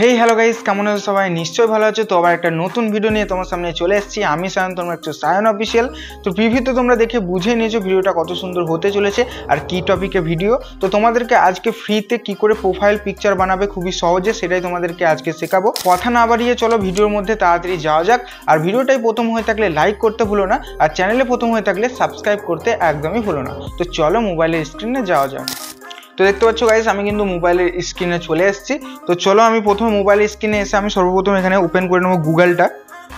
Hey hello guys, কেমন আছো সবাই? নিশ্চয়ই ভালো আছো। তো আবার একটা নতুন ভিডিও নিয়ে তোমার সামনে চলে এসেছি। আমি সায়ন, তোমরা একটু সায়ন অফিসিয়াল। তো প্রিভিউতে তোমরা দেখে বুঝে নিয়েছো ভিডিওটা কত সুন্দর হতে চলেছে আর কি টপিকে ভিডিও। তো তোমাদেরকে আজকে ফ্রিতে কি করে প্রোফাইল পিকচার বানাবে খুবই সহজে, সেটাই তোমাদেরকে আজকে শেখাবো। কথা না বাড়িয়ে চলো ভিডিওর মধ্যে তাড়াতাড়ি যাওয়া যাক। আর ভিডিওটাই প্রথম হয়ে থাকলে লাইক করতে ভুলো না, আর চ্যানেলে প্রথম হয়ে থাকলে সাবস্ক্রাইব করতে একদমই ভুলো না। তো চলো মোবাইলের স্ক্রিনে যাওয়া যাক। তো দেখতে পাচ্ছ গাইস, আমি কিন্তু মোবাইলের স্ক্রিনে চলে এসেছি। তো চলো আমি প্রথমে মোবাইলের স্ক্রিনে এসে আমি সর্বপ্রথম এখানে ওপেন করে নেবো গুগলটা।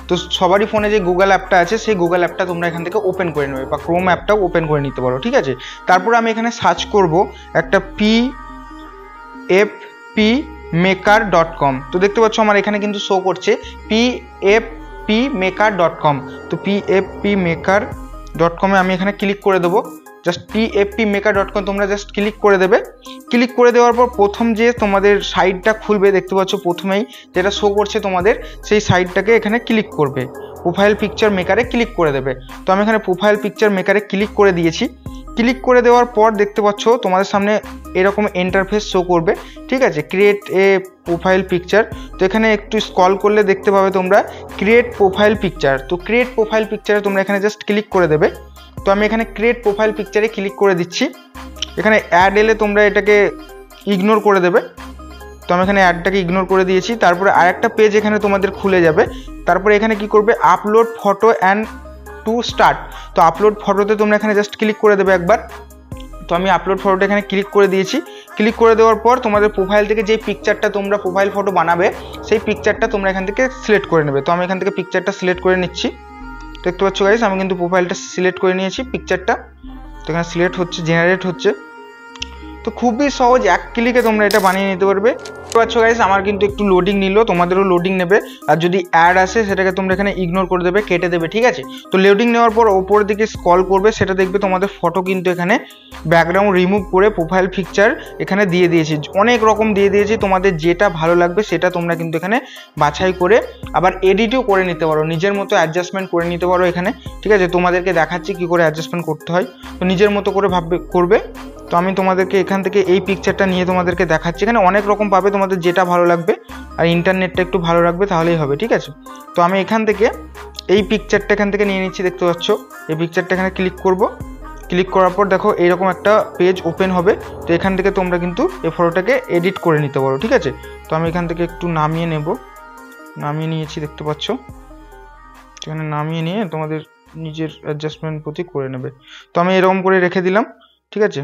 তো সবারই ফোনে যে গুগল অ্যাপটা আছে সেই গুগল অ্যাপটা তোমরা এখান থেকে ওপেন করে নেবে, বা ক্রোম অ্যাপটাও ওপেন করে নিতে পারো, ঠিক আছে। তারপরে আমি এখানে সার্চ করব একটা pfpmaker.com। তো দেখতে পাচ্ছ আমার এখানে কিন্তু শো করছে pfpmaker.com। তো pfpmaker.com আমি এখানে ক্লিক করে দেবো। জাস্ট pfpmaker.com তোমরা জাস্ট ক্লিক করে দেবে। ক্লিক করে দেওয়ার পর প্রথম যে তোমাদের সাইটটা খুলবে, দেখতে পাচ্ছ প্রথমেই যেটা শো করছে তোমাদের, সেই সাইটটাকে এখানে ক্লিক করবে, প্রোফাইল পিকচার মেকারে ক্লিক করে দেবে। তো আমি এখানে প্রোফাইল পিকচার মেকারে ক্লিক করে দিয়েছি। ক্লিক করে দেওয়ার পর দেখতে পাচ্ছ তোমাদের সামনে এরকম ইন্টারফেস শো করবে, ঠিক আছে। Create a profile picture. তো এখানে একটু স্ক্রল করলে দেখতে পাবে তোমরা ক্রিয়েট প্রোফাইল পিকচার। তো ক্রিয়েট প্রোফাইল পিকচারে তোমরা এখানে জাস্ট ক্লিক করে দেবে। তো আমি এখানে ক্রিয়েট প্রোফাইল পিকচারে ক্লিক করে দিচ্ছি। এখানে অ্যাড এলে তোমরা এটাকে ইগনোর করে দেবে। তো আমি এখানে অ্যাডটাকে ইগনোর করে দিয়েছি। তারপরে আরেকটা পেজ এখানে তোমাদের খুলে যাবে। তারপরে এখানে কি করবে, upload photo and to start. তো আপলোড ফটোতে তোমরা এখানে জাস্ট ক্লিক করে দেবে একবার। তো আমি আপলোড ফটোটা এখানে ক্লিক করে দিয়েছি। ক্লিক করে দেওয়ার পর তোমাদের প্রোফাইল থেকে যে পিকচারটা তোমরা প্রোফাইল ফটো বানাবে সেই পিকচারটা তোমরা এখান থেকে সিলেক্ট করে নেবে। তো আমি এখান থেকে পিকচারটা সিলেক্ট করে নিচ্ছি। দেখতে পাচ্ছ গাইস, আমি কিন্তু প্রোফাইলটা সিলেক্ট করে নিয়েছি, পিকচারটা তো এখানে সিলেক্ট হচ্ছে, জেনারেট হচ্ছে। তো খুবই সহজ, এক ক্লিকে তোমরা এটা বানিয়ে নিতে পারবে। দেখতে পাচ্ছ গাইস, আমার কিন্তু একটু লোডিং নিল, তোমাদেরও লোডিং নেবে। আর যদি অ্যাড আসে সেটাকে তোমরা এখানে ইগনোর করে দেবে, কেটে দেবে, ঠিক আছে। তো লোডিং নেওয়ার পর ওপরের দিকে স্ক্রল করবে, সেটা দেখবে তোমাদের ফটো কিন্তু এখানে ব্যাকগ্রাউন্ড রিমুভ করে প্রোফাইল পিকচার এখানে দিয়ে দিয়েছি, অনেক রকম দিয়ে দিয়েছি। তোমাদের যেটা ভালো লাগবে সেটা তোমরা কিন্তু এখানে বাছাই করে আবার এডিটও করে নিতে পারো, নিজের মতো অ্যাডজাস্টমেন্ট করে নিতে পারো এখানে, ঠিক আছে। তোমাদেরকে দেখাচ্ছি কি করে অ্যাডজাস্টমেন্ট করতে হয়। তো নিজের মতো করে করবে। তো আমি তোমাদেরকে এখান থেকে এই পিকচারটা নিয়ে তোমাদেরকে দেখাচ্ছি। এখানে অনেক রকম পাবে, তোমাদের যেটা ভালো লাগবে আর ইন্টারনেটটা একটু ভালো রাখবে তাহলেই হবে, ঠিক আছে। তো আমি এখান থেকে এই পিকচারটা এখান থেকে নিয়ে নিচ্ছি। দেখতে পাচ্ছ এই পিকচারটা এখানে ক্লিক করব। ক্লিক করার পর দেখো এইরকম একটা পেজ ওপেন হবে। তো এখান থেকে তোমরা কিন্তু এই ফটোটাকে এডিট করে নিতে পারো, ঠিক আছে। তো আমি এখান থেকে একটু নামিয়ে নেব, নামিয়ে নিয়েছি, দেখতে পাচ্ছ। এখানে নামিয়ে নিয়ে তোমাদের নিজের অ্যাডজাস্টমেন্ট প্রতি করে নেবে। তো আমি এরকম করে রেখে দিলাম, ঠিক আছে,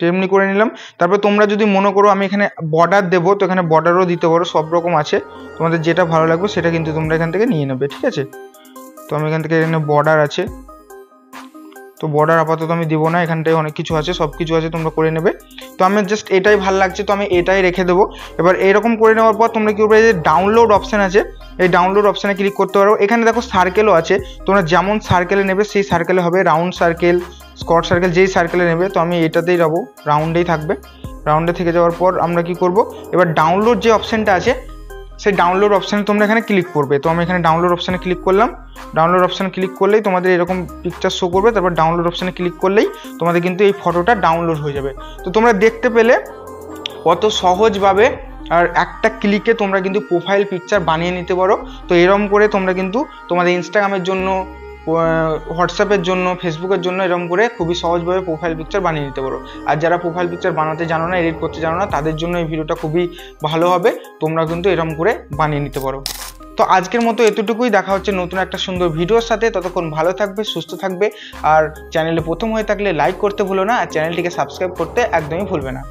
এমনি করে নিলাম। তারপর তোমরা যদি মনে করো আমি এখানে বর্ডার দেবো, তো এখানে বর্ডারও দিতে পারো, সব রকম আছে, তোমাদের যেটা ভালো লাগবে সেটা কিন্তু তোমরা এখান থেকে নিয়ে নেবে, ঠিক আছে। তো আমি এখান থেকে এখানে বর্ডার আছে, তো বর্ডার আপাতত আমি দেবো না, এখানটায় অনেক কিছু আছে, সব কিছু আছে, তোমরা করে নেবে। তো আমি জাস্ট এটাই ভালো লাগছে, তো আমি এটাই রেখে দেবো। এবার এরকম করে নেওয়ার পর তোমরা কি করবে, যে ডাউনলোড অপশান আছে, এই ডাউনলোড অপশানে ক্লিক করতে পারো। এখানে দেখো সার্কেলও আছে, তোমরা যেমন সার্কেলে নেবে সেই সার্কেলে হবে, রাউন্ড সার্কেল, স্কোয়ার সার্কেল, যেই সার্কেলে নেবে। তো আমি এটাতেই যাবো, রাউন্ডেই থাকবে। রাউন্ডে থেকে যাওয়ার পর আমরা কি করব, এবার ডাউনলোড যে অপশানটা আছে সেই ডাউনলোড অপশানে তোমরা এখানে ক্লিক করবে। তো আমি এখানে ডাউনলোড অপশানে ক্লিক করলাম। ডাউনলোড অপশানে ক্লিক করলেই তোমাদের এরকম পিকচার শো করবে। তারপর ডাউনলোড অপশানে ক্লিক করলেই তোমাদের কিন্তু এই ফটোটা ডাউনলোড হয়ে যাবে। তো তোমরা দেখতে পেলে কত সহজভাবে আর একটা ক্লিকে তোমরা কিন্তু প্রোফাইল পিকচার বানিয়ে নিতে পারো। তো এরকম করে তোমরা কিন্তু তোমাদের ইনস্টাগ্রামের জন্য, হোয়াটসঅ্যাপের জন্য, ফেসবুকের জন্য এরকম করে খুবই সহজভাবে প্রোফাইল পিকচার বানিয়ে নিতে পারো। আর যারা প্রোফাইল পিকচার বানাতে জানো না, এডিট করতে জানো না, তাদের জন্য এই ভিডিওটা খুবই ভালো হবে, তোমরা কিন্তু এরকম করে বানিয়ে নিতে পারো। তো আজকের মতো এতটুকুই, দেখা হচ্ছে নতুন একটা সুন্দর ভিডিওর সাথে। ততক্ষণ ভালো থাকবে, সুস্থ থাকবে, আর চ্যানেলে প্রথম হয়ে থাকলে লাইক করতে ভুলো না, আর চ্যানেলটিকে সাবস্ক্রাইব করতে একদমই ভুলবে না।